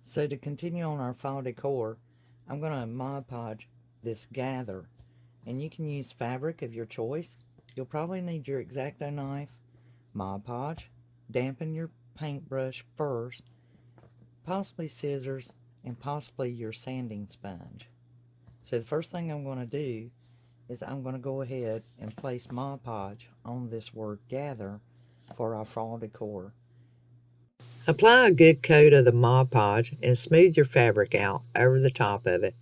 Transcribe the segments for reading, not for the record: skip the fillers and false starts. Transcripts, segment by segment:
So to continue on our fall decor, I'm going to Mod Podge this gather, and you can use fabric of your choice. You'll probably need your X-Acto knife, Mod Podge, dampen your paintbrush first, possibly scissors, and possibly your sanding sponge. So the first thing I'm going to do is I'm going to go ahead and place Mod Podge on this word gather for our fall decor. Apply a good coat of the Mod Podge and smooth your fabric out over the top of it.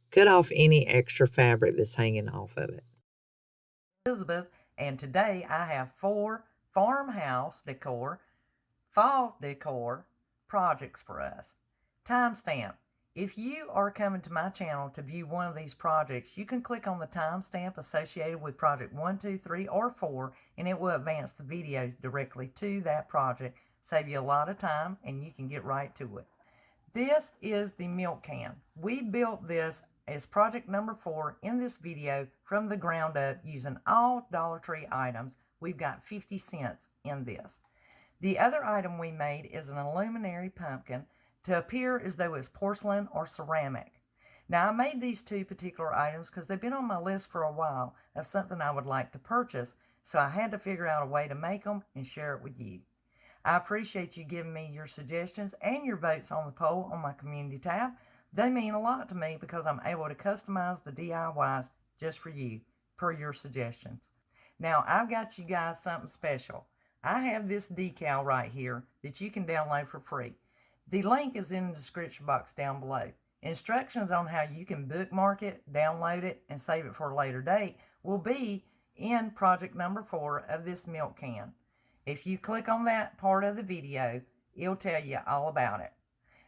Cut off any extra fabric that's hanging off of it. Elizabeth, and today I have 4 Farmhouse Decor, Fall Decor projects for us. Timestamp. If you are coming to my channel to view one of these projects, you can click on the timestamp associated with project 1, 2, 3, or 4, and it will advance the video directly to that project, save you a lot of time, and you can get right to it. This is the milk can. We built this as project number 4 in this video from the ground up using all Dollar Tree items. We've got 50 cents in this. The other item we made is an Luminary pumpkin to appear as though it's porcelain or ceramic. Now I made these 2 particular items because they've been on my list for a while of something I would like to purchase, so I had to figure out a way to make them and share it with you. I appreciate you giving me your suggestions and your votes on the poll on my community tab. They mean a lot to me because I'm able to customize the DIYs just for you, per your suggestions. Now, I've got you guys something special. I have this decal right here that you can download for free. The link is in the description box down below. Instructions on how you can bookmark it, download it, and save it for a later date will be in project number 4 of this milk can. If you click on that part of the video, it'll tell you all about it.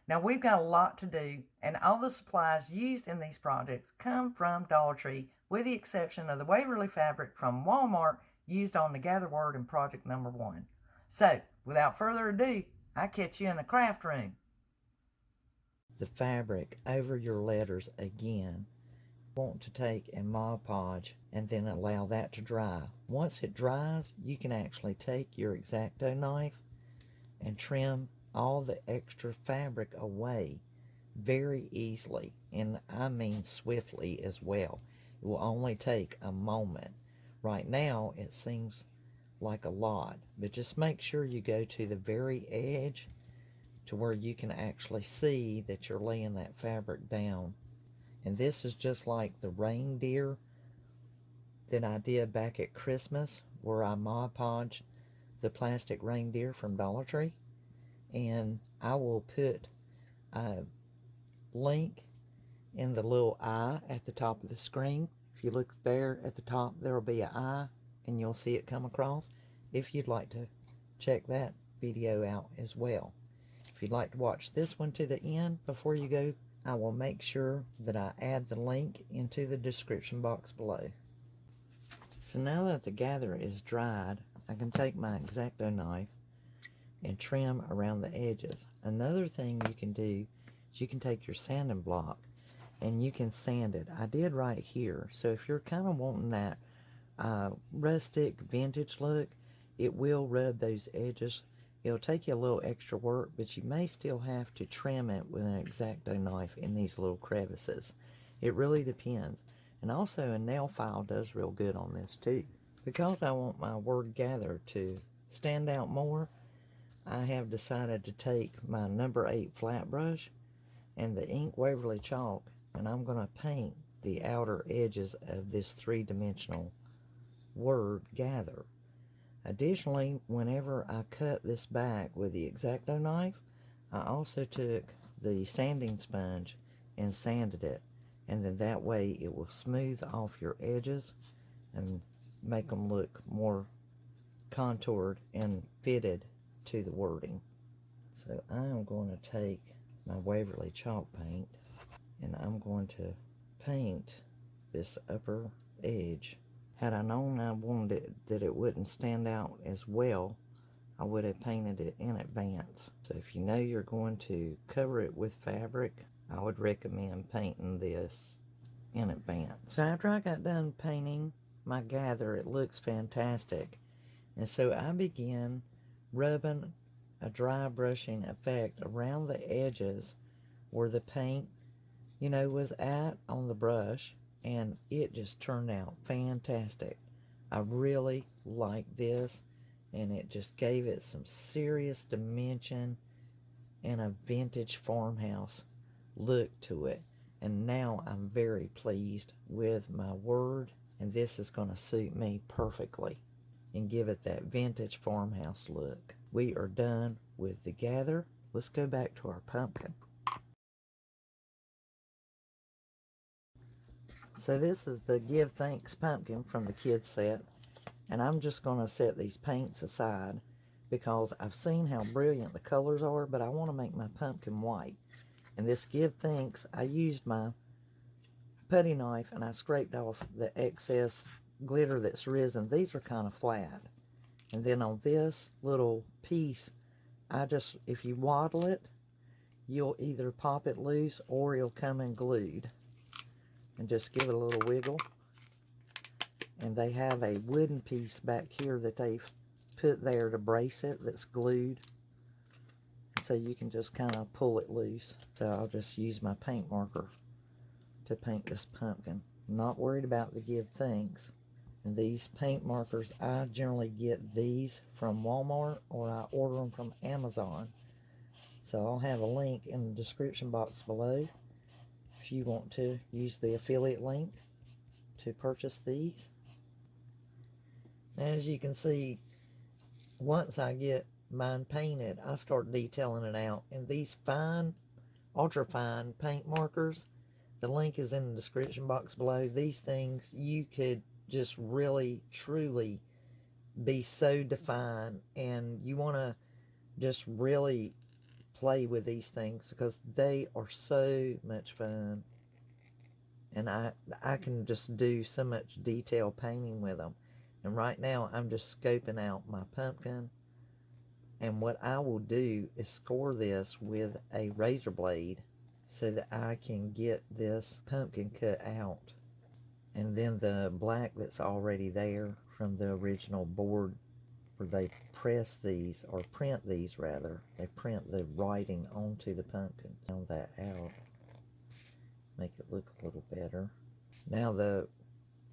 Now we've got a lot to do, and all the supplies used in these projects come from Dollar Tree, with the exception of the Waverly Fabric from Walmart used on the gather word in project number 1. So, without further ado, I catch you in the craft room. The fabric over your letters again. Want to take and Mod Podge and then allow that to dry. Once it dries, you can actually take your X-Acto knife and trim all the extra fabric away very easily, and I mean swiftly as well. It will only take a moment. Right now it seems like a lot, but just make sure you go to the very edge to where you can actually see that you're laying that fabric down. And this is just like the reindeer that I did back at Christmas, where I Mod Podged the plastic reindeer from Dollar Tree. And I will put a link in the little eye at the top of the screen. If you look there at the top, there will be an eye, and you'll see it come across if you'd like to check that video out as well. If you'd like to watch this one to the end before you go, I will make sure that I add the link into the description box below. So now that the gather is dried, I can take my X-Acto knife and trim around the edges. Another thing you can do is you can take your sanding block and you can sand it. I did right here. So if you're kind of wanting that rustic vintage look, it will rub those edges. It'll take you a little extra work, but you may still have to trim it with an X-Acto knife in these little crevices. It really depends. And also a nail file does real good on this too. Because I want my word gather to stand out more, I have decided to take my number 8 flat brush and the ink Waverly chalk, and I'm going to paint the outer edges of this 3-dimensional word gather. Additionally, whenever I cut this back with the X-Acto knife, I also took the sanding sponge and sanded it, and then that way it will smooth off your edges and make them look more contoured and fitted to the wording. So I am going to take my Waverly chalk paint and I'm going to paint this upper edge. Had I known I wanted it that it wouldn't stand out as well, I would have painted it in advance. So if you know you're going to cover it with fabric, I would recommend painting this in advance. So after I got done painting my gather, it looks fantastic. And so I began rubbing a dry brushing effect around the edges where the paint, you know, was at on the brush, and it just turned out fantastic. I really like this, and it just gave it some serious dimension and a vintage farmhouse look to it. And now I'm very pleased with my word, and this is going to suit me perfectly and give it that vintage farmhouse look. We are done with the gather. Let's go back to our pumpkin. So this is the Give Thanks pumpkin from the kids set, and I'm just going to set these paints aside because I've seen how brilliant the colors are, but I want to make my pumpkin white. And this Give Thanks, I used my putty knife and I scraped off the excess glitter that's risen. These are kind of flat. And then on this little piece, if you waddle it, you'll either pop it loose or it'll come in glued. And just give it a little wiggle. And they have a wooden piece back here that they've put there to brace it that's glued. So you can just kind of pull it loose. So I'll just use my paint marker to paint this pumpkin. I'm not worried about the Give Thanks. And these paint markers, I generally get these from Walmart or I order them from Amazon. So I'll have a link in the description box below if you want to use the affiliate link to purchase these. As you can see, once I get mine painted, I start detailing it out. And these fine, ultra fine paint markers, the link is in the description box below. These things, you could just really, truly be so defined, and you want to just really play with these things because they are so much fun. And I can just do so much detail painting with them. And right now I'm just scoping out my pumpkin, and what I will do is score this with a razor blade so that I can get this pumpkin cut out. And then the black that's already there from the original board where they press these, or print these rather, they print the writing onto the pumpkin. All that out, make it look a little better. Now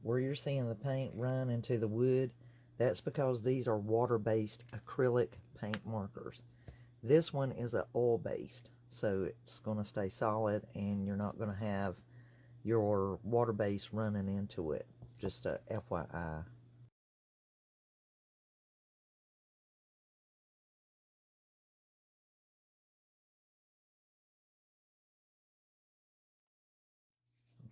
where you're seeing the paint run into the wood, that's because these are water-based acrylic paint markers. This one is an oil-based, so it's going to stay solid and you're not going to have your water base running into it. Just a FYI.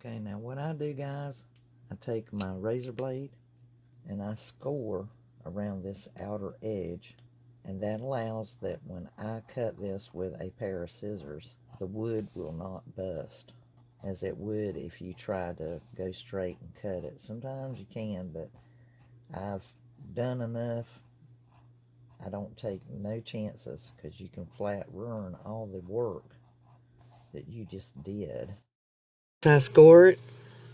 Okay, now what I do, guys, I take my razor blade and I score around this outer edge, and that allows that when I cut this with a pair of scissors, the wood will not bust as it would if you try to go straight and cut it. Sometimes you can, but I've done enough. I don't take no chances because you can flat ruin all the work that you just did. I score it,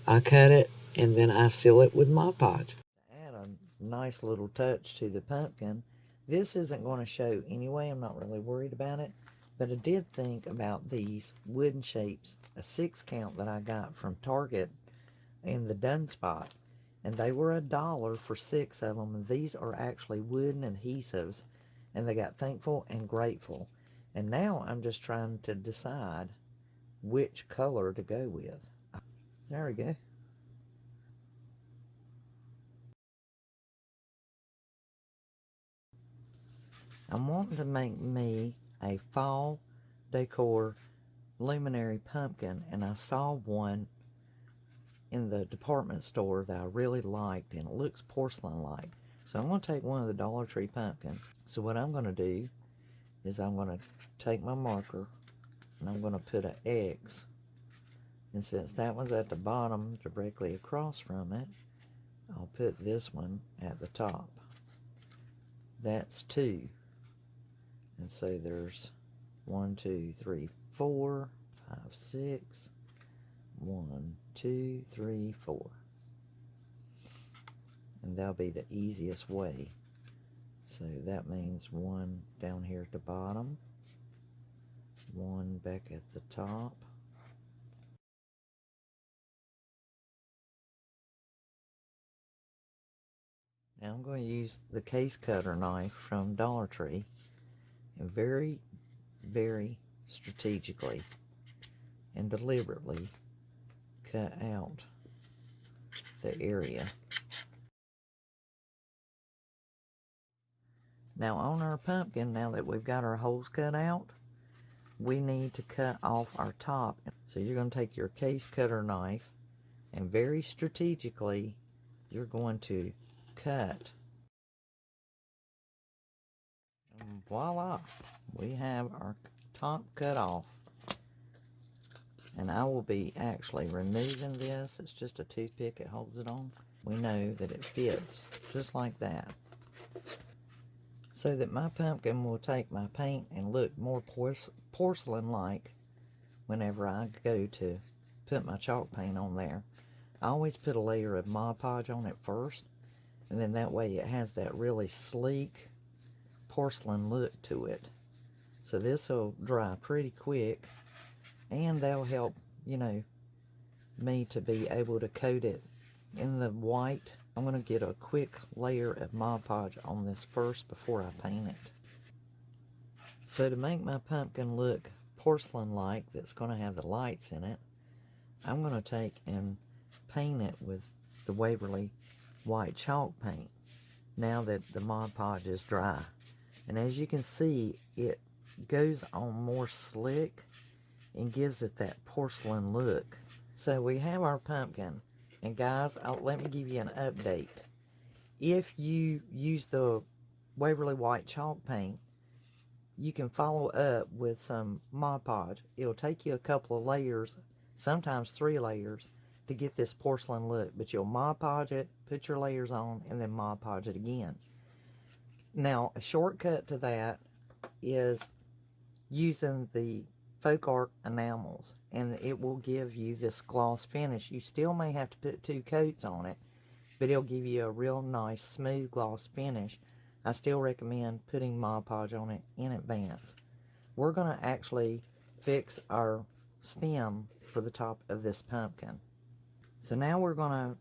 I cut it, and then I seal it with Mod Podge. Add a nice little touch to the pumpkin. This isn't going to show anyway. I'm not really worried about it. But I did think about these wooden shapes, a 6-count that I got from Target in the Dun Spot. And they were $1 for 6 of them. And these are actually wooden adhesives. And they got Thankful and Grateful. And now I'm just trying to decide which color to go with. There we go. I'm wanting to make me a Fall Decor Luminary pumpkin, and I saw one in the department store that I really liked, and it looks porcelain-like. So I'm going to take one of the Dollar Tree pumpkins. So what I'm going to do is I'm going to take my marker and I'm going to put an X. And since that one's at the bottom directly across from it, I'll put this one at the top. That's 2. And so there's 1, 2, 3, 4, 5, 6. 1, 2, 3, 4. And that'll be the easiest way. So that means 1 down here at the bottom. one back at the top. Now I'm going to use the case cutter knife from Dollar Tree and very, very strategically and deliberately cut out the area. Now on our pumpkin, now that we've got our holes cut out, we need to cut off our top. So you're going to take your case cutter knife and very strategically you're going to cut. And voila, we have our top cut off. And I will be actually removing this. It's just a toothpick, it holds it on. We know that it fits just like that. So that my pumpkin will take my paint and look more porcelain-like whenever I go to put my chalk paint on there. I always put a layer of Mod Podge on it first, and then that way it has that really sleek porcelain look to it. So this will dry pretty quick, and that'll help, you know, me to be able to coat it in the white. I'm going to get a quick layer of Mod Podge on this first before I paint it. So to make my pumpkin look porcelain-like, that's going to have the lights in it, I'm going to take and paint it with the Waverly white chalk paint now that the Mod Podge is dry. And as you can see, it goes on more slick and gives it that porcelain look. So we have our pumpkin. And guys, let me give you an update. If you use the Waverly white chalk paint, you can follow up with some Mod Podge. It'll take you a couple of layers, sometimes 3 layers, to get this porcelain look. But you'll Mod Podge it, put your layers on, and then Mod Podge it again. Now, a shortcut to that is using the Folk Art enamels, and it will give you this gloss finish. You still may have to put 2 coats on it, but it'll give you a real nice smooth gloss finish. I still recommend putting Mod Podge on it in advance. We're going to actually fix our stem for the top of this pumpkin. So now we're going to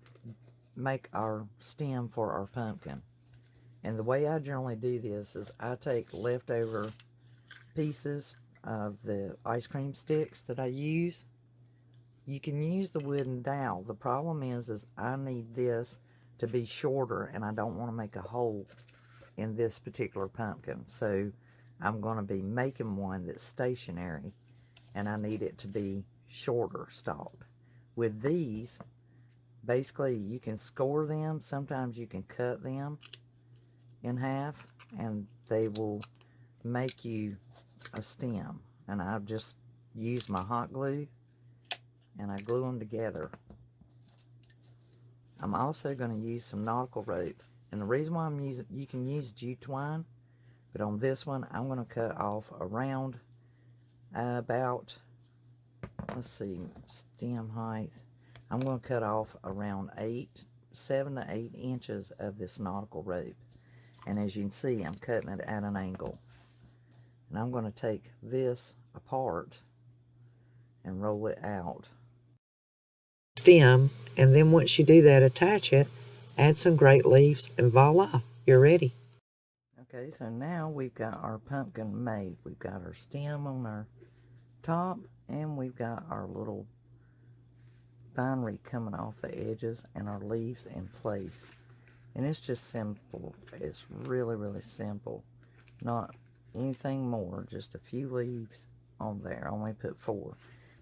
make our stem for our pumpkin. And the way I generally do this is I take leftover pieces of the ice cream sticks that I use. You can use the wooden dowel. The problem is I need this to be shorter, and I don't want to make a hole in this particular pumpkin. So I'm going to be making one that's stationary, and I need it to be shorter stalk. With these, basically you can score them. Sometimes you can cut them in half, and they will make you a stem. And I just use my hot glue and I glue them together. I'm also going to use some nautical rope, and the reason why I'm using, you can use jute twine, but on this one I'm going to cut off around about, let's see, stem height, I'm going to cut off around 7 to 8 inches of this nautical rope. And as you can see, I'm cutting it at an angle. And I'm going to take this apart and roll it out. Stem, and then once you do that, attach it, add some great leaves, and voila, you're ready. Okay, so now we've got our pumpkin made. We've got our stem on our top, and we've got our little finery coming off the edges and our leaves in place. And it's just simple. It's really, really simple. Not anything more, just a few leaves on there. I only put 4.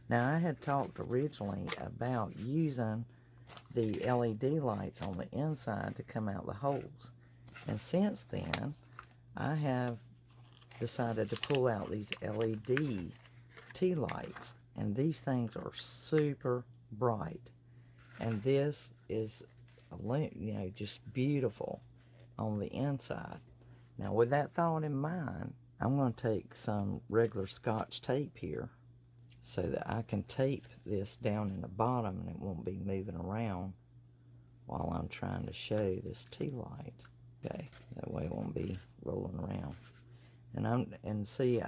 Now, I had talked originally about using the LED lights on the inside to come out the holes. And since then, I have decided to pull out these LED tea lights. And these things are super bright. And this is, you know, just beautiful on the inside. Now, with that thought in mind, I'm going to take some regular Scotch tape here so that I can tape this down in the bottom and it won't be moving around while I'm trying to show this tea light. Okay, that way it won't be rolling around. And see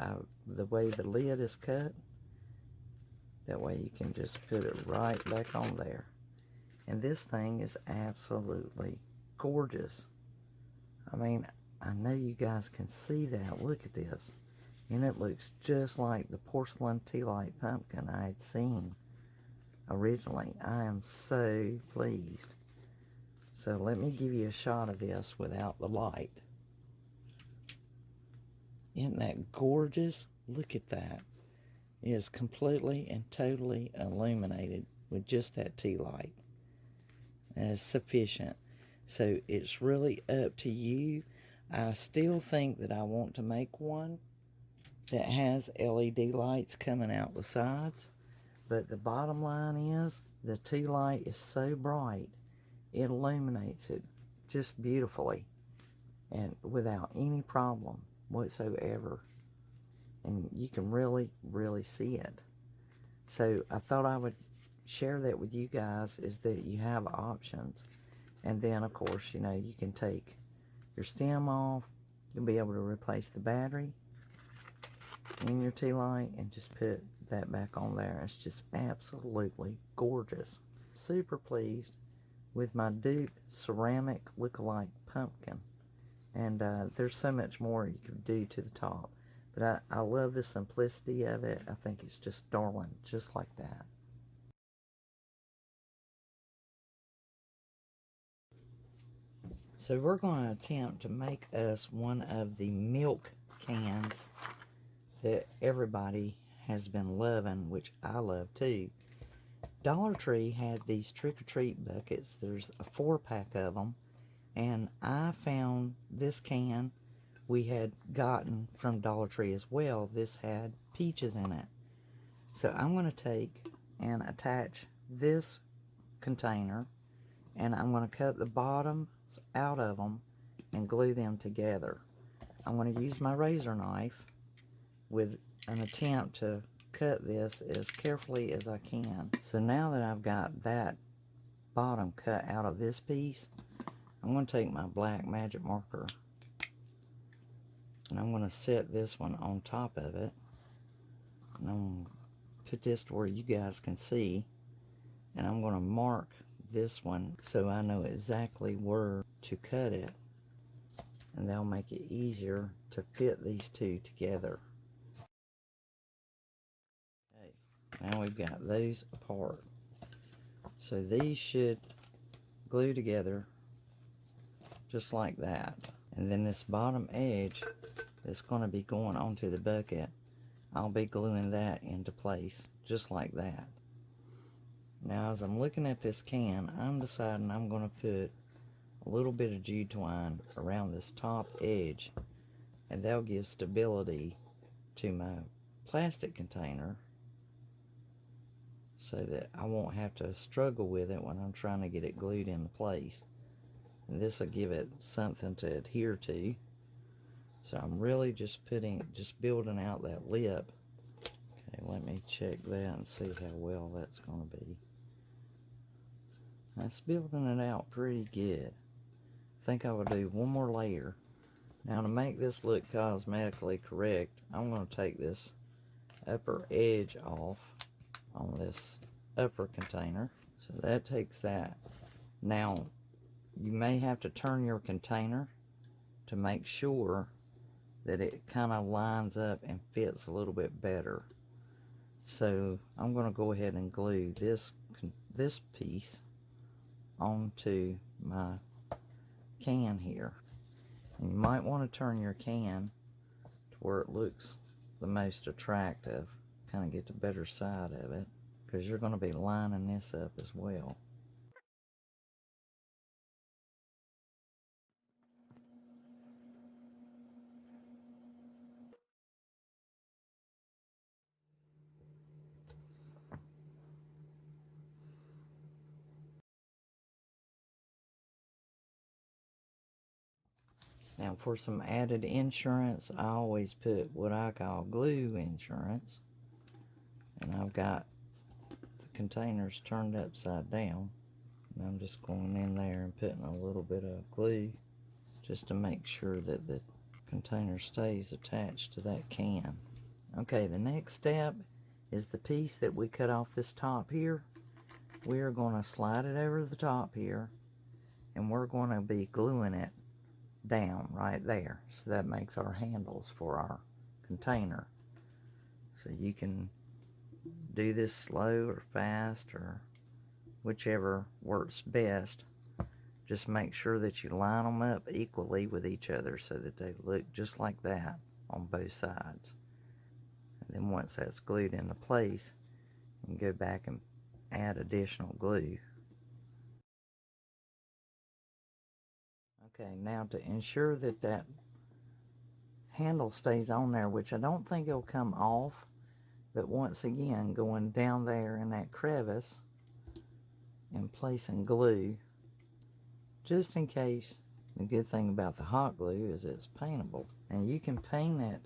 the way the lid is cut. That way you can just put it right back on there. And this thing is absolutely gorgeous. I mean, I know you guys can see that. Look at this. And it looks just like the porcelain tea light pumpkin I had seen originally. I am so pleased. So let me give you a shot of this without the light. Isn't that gorgeous? Look at that. It is completely and totally illuminated with just that tea light. That is sufficient. So it's really up to you. I still think that I want to make one that has LED lights coming out the sides. But the bottom line is, the tea light is so bright, it illuminates it just beautifully and without any problem whatsoever. And you can really, really see it. So I thought I would share that with you guys, is that you have options. And then, of course, you know, you can take your stem off. You'll be able to replace the battery in your tea light and just put that back on there. It's just absolutely gorgeous. Super pleased with my dupe ceramic look-alike pumpkin. And there's so much more you could do to the top. But I love the simplicity of it. I think it's just darling, just like that. So we're going to attempt to make us one of the milk cans that everybody has been loving, which I love too. Dollar Tree had these trick-or-treat buckets. There's a 4-pack of them. And I found this can we had gotten from Dollar Tree as well. This had peaches in it. So I'm going to take and attach this container, and I'm going to cut the bottoms out of them and glue them together. I'm going to use my razor knife with an attempt to cut this as carefully as I can. So now that I've got that bottom cut out of this piece, I'm going to take my black magic marker and I'm going to set this one on top of it. And I'm going to put this to where you guys can see. And I'm going to mark this one so I know exactly where to cut it. And that'll make it easier to fit these two together. Okay, now we've got those apart. So these should glue together just like that. And then this bottom edge that's going to be going onto the bucket, I'll be gluing that into place just like that. Now as I'm looking at this can, I'm deciding I'm going to put a little bit of jute twine around this top edge, and that'll give stability to my plastic container so that I won't have to struggle with it when I'm trying to get it glued into place. And this will give it something to adhere to. So I'm really just building out that lip. Okay, let me check that and see how well that's going to be. That's building it out pretty good. I think I will do one more layer. Now to make this look cosmetically correct, I'm going to take this upper edge off on this upper container. So that takes that. Now you may have to turn your container to make sure that it kind of lines up and fits a little bit better. So I'm going to go ahead and glue this piece onto my can here. And you might want to turn your can to where it looks the most attractive, kind of get the better side of it, because you're going to be lining this up as well. Now for some added insurance, I always put what I call glue insurance. And I've got the containers turned upside down. And I'm just going in there and putting a little bit of glue just to make sure that the container stays attached to that can. Okay, the next step is the piece that we cut off this top here. We're going to slide it over the top here, and we're going to be gluing it down right there. So that makes our handles for our container. So you can do this slow or fast or whichever works best. Just make sure that you line them up equally with each other so that they look just like that on both sides. And then once that's glued into place, you can go back and add additional glue. Okay, now to ensure that that handle stays on there, which I don't think it'll come off, but once again, going down there in that crevice and placing glue, just in case. The good thing about the hot glue is it's paintable, and you can paint it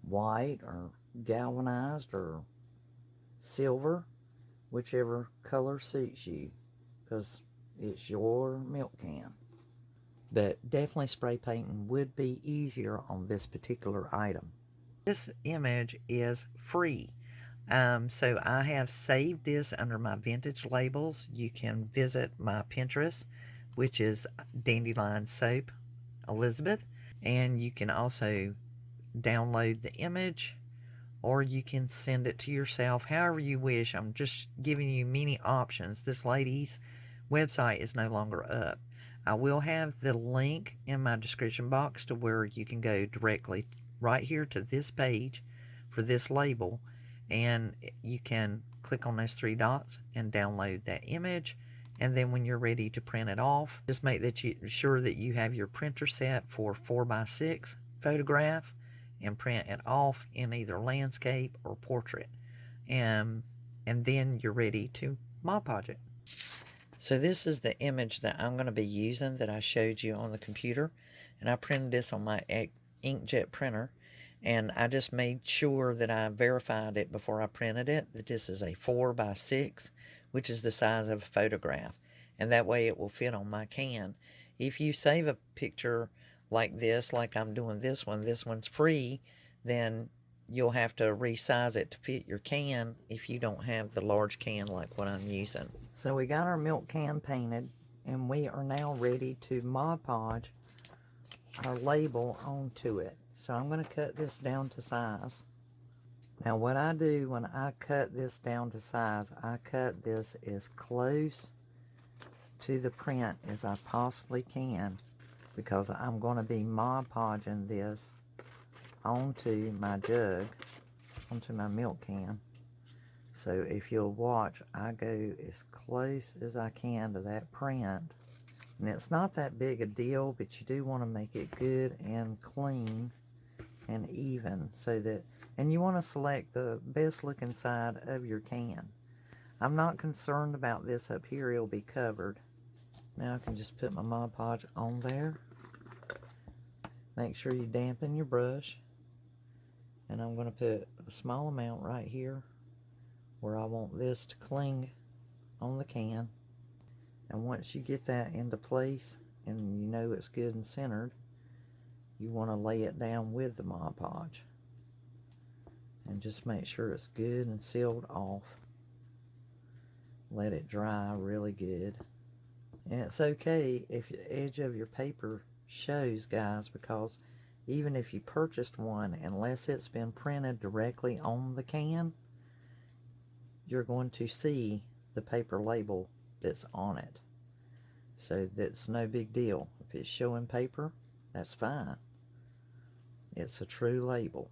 white or galvanized or silver, whichever color suits you, because it's your milk can. But definitely spray painting would be easier on this particular item. This image is free. So I have saved this under my vintage labels. You can visit my Pinterest, which is Dandelion Soap Elizabeth, and you can also download the image, or you can send it to yourself, however you wish. I'm just giving you many options. This lady's website is no longer up. I will have the link in my description box to where you can go directly right here to this page for this label, and you can click on those three dots and download that image. And then when you're ready to print it off, just make sure that you have your printer set for 4x6 photograph and print it off in either landscape or portrait. And then you're ready to Mod Podge it. So this is the image that I'm going to be using that I showed you on the computer. And I printed this on my inkjet printer. And I just made sure that I verified it before I printed it, that this is a 4x6, which is the size of a photograph. And that way it will fit on my can. If you save a picture like this, like I'm doing this one's free, then you'll have to resize it to fit your can if you don't have the large can like what I'm using. So we got our milk can painted, and we are now ready to Mod Podge our label onto it. So I'm going to cut this down to size. Now what I do when I cut this down to size, I cut this as close to the print as I possibly can, because I'm going to be Mod Podging this onto my jug, onto my milk can. So if you'll watch, I go as close as I can to that print. And it's not that big a deal, but you do want to make it good and clean and even, so that, and you want to select the best looking side of your can. I'm not concerned about this up here, it'll be covered. Now I can just put my Mod Podge on there. Make sure you dampen your brush. And I'm going to put a small amount right here where I want this to cling on the can. And once you get that into place and you know it's good and centered, you want to lay it down with the Mod Podge. And just make sure it's good and sealed off. Let it dry really good. And it's okay if the edge of your paper shows, guys, because even if you purchased one, unless it's been printed directly on the can, you're going to see the paper label that's on it. So that's no big deal. If it's showing paper, that's fine. It's a true label.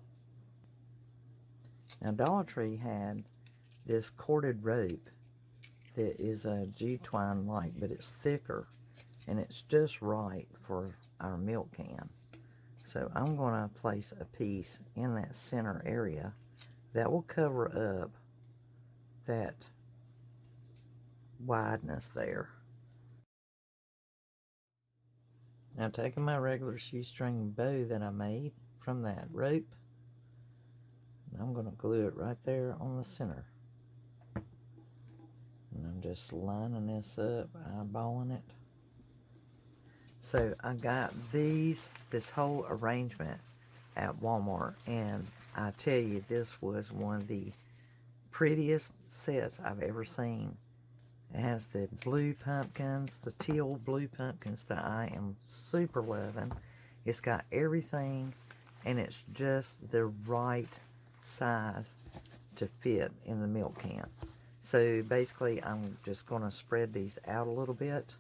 Now Dollar Tree had this corded rope that is a G-twine like, but it's thicker, and it's just right for our milk can. So I'm going to place a piece in that center area that will cover up that wideness there. Now taking my regular shoestring bow that I made from that rope, I'm going to glue it right there on the center. And I'm just lining this up, eyeballing it. So I got this whole arrangement at Walmart, and I tell you, this was one of the prettiest sets I've ever seen. It has the blue pumpkins, the teal blue pumpkins that I am super loving. It's got everything, and it's just the right size to fit in the milk can. So basically, I'm just going to spread these out a little bit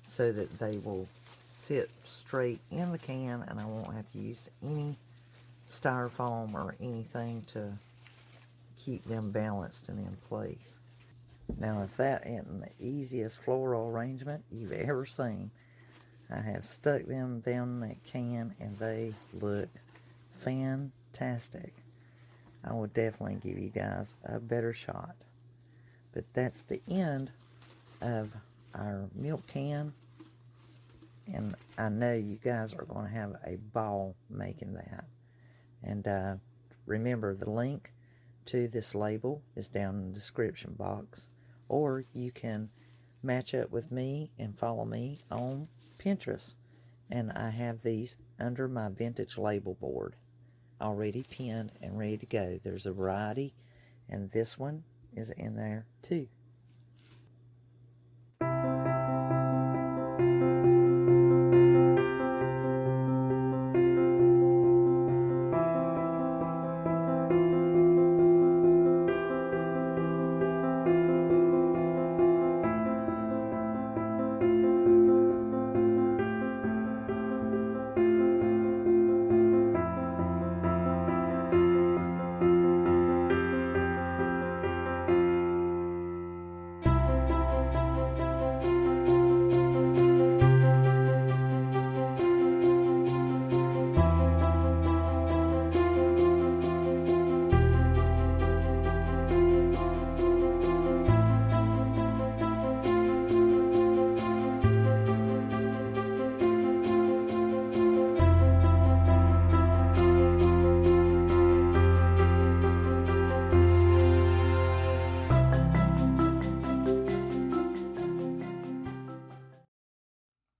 so that they will sit straight in the can, and I won't have to use any styrofoam or anything to keep them balanced and in place. Now, if that isn't the easiest floral arrangement you've ever seen, I have stuck them down in that can, and they look fantastic. I would definitely give you guys a better shot. But that's the end of our milk can, and I know you guys are going to have a ball making that. And remember, the link to this label is down in the description box, or you can match up with me and follow me on Pinterest, and I have these under my vintage label board already pinned and ready to go. There's a variety, and this one is in there too.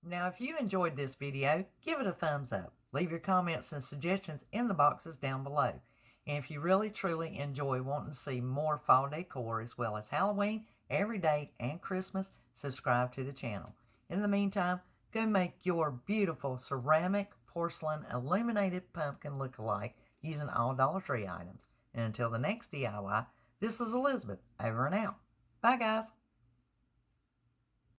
Now, if you enjoyed this video, give it a thumbs up. Leave your comments and suggestions in the boxes down below. And if you really truly enjoy wanting to see more fall decor as well as Halloween, everyday, and Christmas, subscribe to the channel. In the meantime, go make your beautiful ceramic, porcelain, illuminated pumpkin look-alike using all Dollar Tree items. And until the next DIY, this is Elizabeth, over and out. Bye, guys.